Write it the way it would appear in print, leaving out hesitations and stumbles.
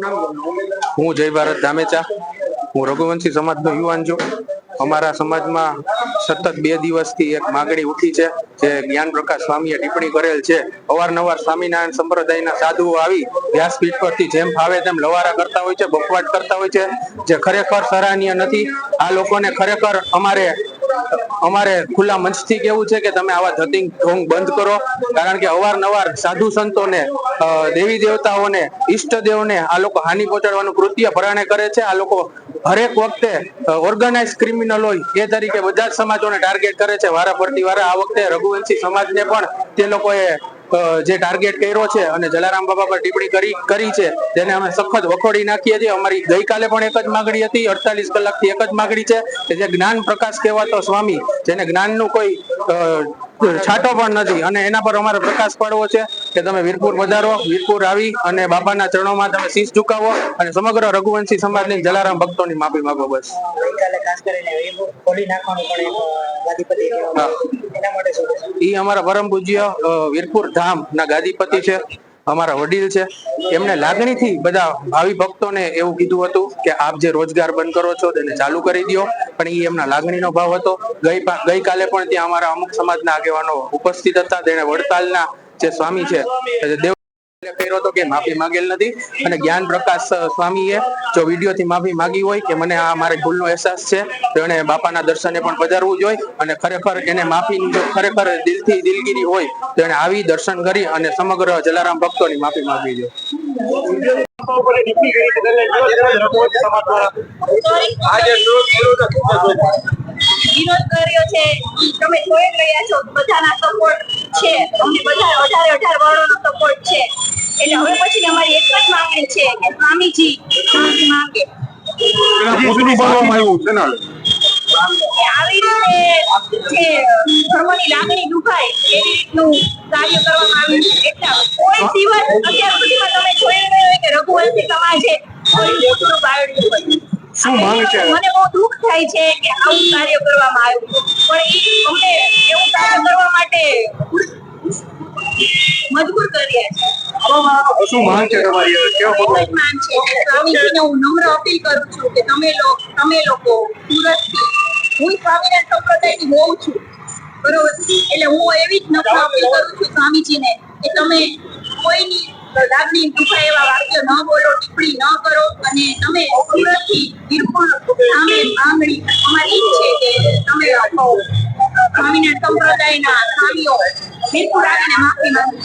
હું જય ભારત ધામેચા। હું રઘુવંશી સમાજનો યુવાન છું। અમારા સમાજમાં સતત 2 દિવસથી એક માગણી ઉઠી છે, જે જ્ઞાન પ્રકાશ સ્વામીએ ટિપ્પણી કરેલ છે। અવારનવાર સ્વામિનારાયણ સંપ્રદાયના સાધુઓ આવી વ્યાસપીઠ પરથી જેમ ફાવે તેમ લવારા કરતા હોય છે, બકવાટ કરતા હોય છે, જે ખરેખર સરાહનીય નથી। આ લોકોને ખરેખર અમારે ખુલ્લા મંચથી કેવું છે કે તમે આવા ધતિંગ ઢોંગ બંધ કરો, કારણ કે અવારનવાર સાધુ સંતોને, દેવી દેવતાઓને, ઈષ્ટદેવને આ લોકો હાનિ પહોંચાડવાનું કૃત્ય પરાણે કરે છે। આ લોકો હરેક વખતે ઓર્ગેનાઇઝ ક્રિમિનલ હોય એ તરીકે બધા જ સમાજોને ટાર્ગેટ કરે છે, વારા ફરતી વારા। આ વખતે રઘુવંશી સમાજને પણ તે લોકોએ જે ટાર્ગેટ કર્યો છે અને જલારામ બાબા પર ટિપ્પણી કરી છે, તેને અમે સખત વખોડી નાખીએ છીએ। અમારી ગઈકાલે પણ એક જ માગણી હતી, 48 કલાકથી એક જ માગણી છે કે જે જ્ઞાન પ્રકાશ કહેવાતો સ્વામી, જેને જ્ઞાનનું કોઈ છાંટો પણ નથી, અને એના પર અમારે પ્રકાશ પાડવો છે કે તમે વીરપુર પધારો, વીરપુર આવી અને બાપાના ચરણોમાં તમે શીશ ઝુકાવો અને સમગ્ર રઘુવંશી સમાજની જલારામ ભક્તોની માફી માંગો। બસ એ અમારા પરમ પૂજ્ય વીરપુર ધામ ના ગાદીપતિ છે, અમારા વડીલ છે। એમને લાગણીથી બધા ભાવિ ભક્તોને એવું કીધું હતું કે આપ જે રોજગાર બંધ કરો છો તેને ચાલુ કરી દો, પણ એ એમના લાગણીનો ભાવ હતો। ગઈકાલે પણ ત્યાં અમારા અમુક સમાજના આગેવાનો ઉપસ્થિત હતા। તેને વડતાલના જે સ્વામી છે દેવ કર્યો હતો કે માફી માંગેલ નથી, અને જ્ઞાન પ્રકાશ સ્વામીએ જો વિડીયોથી માફી માંગી હોય કે મને આ મારી ભૂલનો અહેસાસ છે, તો એને બાપાના દર્શને પણ પધારવું જોઈએ, અને ખરેખર એને માફીની જો ખરેખર દિલથી દિલગીરી હોય તો એને આવી દર્શન કરી અને સમગ્ર જલારામ ભક્તોની માફી માંગવી જોઈએ। વિરોધ કર્યો છે, તમે જોઈ રહ્યા છો બધાના સપોર્ટ છે, અમને બધા 18 વાળોનો સપોર્ટ છે। એટલે હવે પછી અમારી એક જ માંગણી છે કે સ્વામીજી માફી માંગે। આવી રીતે જે ધર્મની લાગણી દુખાય એવી રીતનું કાર્ય કરવામાં આવ્યું છે। એટલે કોઈ દિવસ અત્યાર સુધીમાં તમે જોઈ રહ્યા હોય કે રઘુવંશી સમાજે કોઈ મોટું બાળ્યું હોય। મને બહુ દુઃખ થાય છે કે આવું કાર્ય કરવામાં આવ્યું, પણ અમને એવું કાર્ય કરવા માટે મજબૂર કર્યા છે। સ્વામીજીને હું નમ્ર અપીલ કરું છું કે તમે લોકો સુરતથી, હું સ્વામિનારાયણ સંપ્રદાયની હોઉં છું, બરોબર, એટલે હું એવી જ નમ્ર અપીલ કરું છું સ્વામીજીને કે તમે કોઈની લાગણી દુખાય એવા વાક્ય ન બોલો, ટિપ્પણી ન કરો, અને તમે સુરતથી વીરપુર સામે માંગણી અમારી છે કે તમે સ્વામિનારાયણ સંપ્રદાયના સ્વામીઓ વીરપુર આવીને માફી માંગો।